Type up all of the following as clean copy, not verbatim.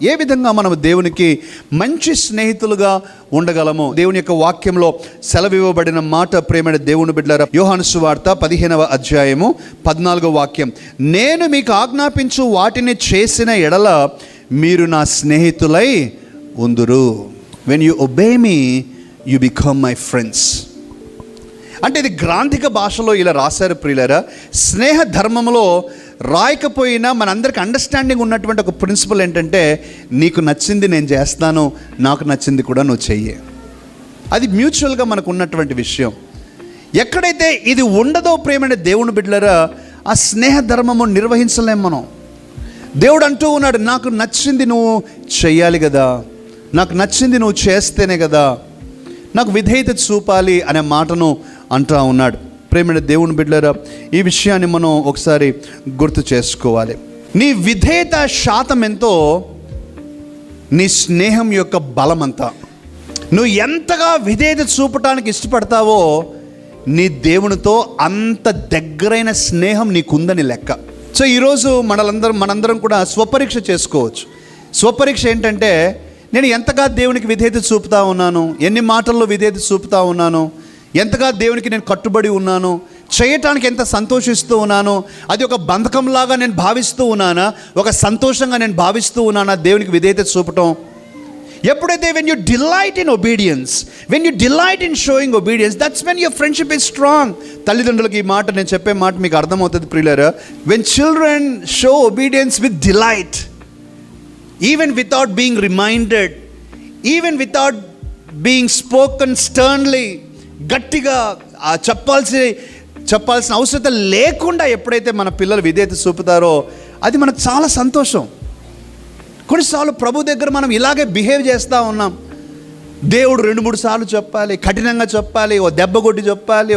ఏ విధంగా మనం దేవునికి మంచి స్నేహితులుగా ఉండగలము? దేవుని యొక్క వాక్యంలో సెలవివ్వబడిన మాట, ప్రేమైన దేవుని బిడ్డలారా, యోహాను సువార్త 15వ అధ్యాయము 14వ వాక్యం. నేను మీకు ఆజ్ఞాపించు వాటిని చేసిన ఎడల మీరు నా స్నేహితులై ఉందురు. When you obey me you become my friends. అంటే ఇది గ్రాంధిక భాషలో ఇలా రాశారు ప్రియులారా. స్నేహ ధర్మంలో రాయకపోయినా మనందరికి అండర్స్టాండింగ్ ఉన్నటువంటి ఒక ప్రిన్సిపల్ ఏంటంటే, నీకు నచ్చింది నేను చేస్తాను, నాకు నచ్చింది కూడా నువ్వు చెయ్యి. అది మ్యూచువల్గా మనకు ఉన్నటువంటి విషయం. ఎక్కడైతే ఇది ఉండదో ప్రేమైన దేవుని బిడ్డలారా, ఆ స్నేహ ధర్మము నిర్వహించలేం మనం. దేవుడు అంటూ ఉన్నాడు, నాకు నచ్చింది నువ్వు చెయ్యాలి కదా, నాకు నచ్చింది నువ్వు చేస్తేనే కదా, నాకు విధేయత చూపాలి అనే మాటను అంటూ ఉన్నాడు. ప్రేమైన దేవుని బిడ్డలారా, ఈ విషయాన్ని మనం ఒకసారి గుర్తు చేసుకోవాలి. నీ విధేయత శాతం ఎంతో నీ స్నేహం యొక్క బలం అంతా. నువ్వు ఎంతగా విధేయత చూపటానికి ఇష్టపడతావో నీ దేవునితో అంత దగ్గరైన స్నేహం నీకుందని లెక్క. సో ఈరోజు మనందరం కూడా స్వపరీక్ష చేసుకోవచ్చు. స్వపరీక్ష ఏంటంటే, నేను ఎంతగా దేవునికి విధేయత చూపుతా ఉన్నాను, ఎన్ని మాటల్లో విధేయత చూపుతా ఉన్నాను, ఎంతగా దేవునికి నేను కట్టుబడి ఉన్నాను, చేయటానికి ఎంత సంతోషిస్తూ ఉన్నాను, అది ఒక బంధకంలాగా నేను భావిస్తూ ఉన్నానా, ఒక సంతోషంగా నేను భావిస్తూ ఉన్నానా దేవునికి విధేయత చూపటం. ఎప్పుడైతే when you delight in obedience, when you delight in sowing obedience, that's when your friendship is strong. తల్లిదండ్రులకు ఈ మాట, నేను చెప్పే మాట మీకు అర్థమవుతుంది ప్రియులారా. When children show obedience with delight, even without being reminded, even without being spoken sternly, గట్టిగా చెప్పాల్సిన అవసరం లేకుండా ఎప్పుడైతే మన పిల్లలు విధేయత చూపుతారో అది మనకు చాలా సంతోషం. కొన్నిసార్లు ప్రభు దగ్గర మనం ఇలాగే బిహేవ్ చేస్తూ ఉన్నాం. దేవుడు 2-3 సార్లు చెప్పాలి, కఠినంగా చెప్పాలి, ఓ దెబ్బ కొట్టి చెప్పాలి,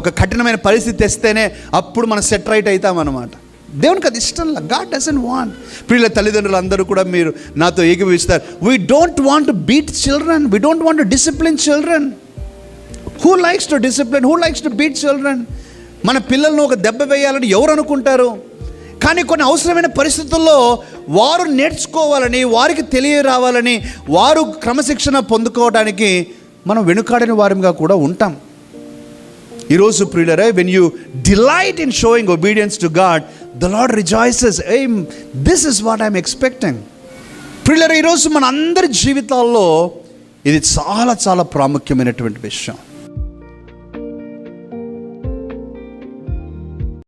ఒక కఠినమైన పరిస్థితి తెస్తేనే అప్పుడు మనం సెట్ రైట్ అవుతాం అన్నమాట. దేవునికి అది ఇష్టంలా. God doesn't want. ప్రియుల తల్లిదండ్రులు అందరూ కూడా మీరు నాతో ఏకీభవిస్తారు. We don't want to beat children, we don't want to discipline children. Who likes to discipline, who likes to beat children? మన పిల్లలను ఒక దెబ్బ వేయాలని ఎవరు అనుకుంటారు? కానీ కొన్ని అవసరమైన పరిస్థితుల్లో వారు నేర్చుకోవాలని, వారికి తెలియరావాలని, వారు క్రమశిక్షణ పొందుకోవడానికి మనం వెనుకాడని వారంగా కూడా ఉంటాం. ఈరోజు ప్రియులరా, when you delight in sowing obedience to God, the lord rejoices. This is what I'm expecting. ప్రియులరా, ఈరోజు మన అందరి జీవితాల్లో ఇది చాలా చాలా ప్రాముఖ్యమైనటువంటి విషయం.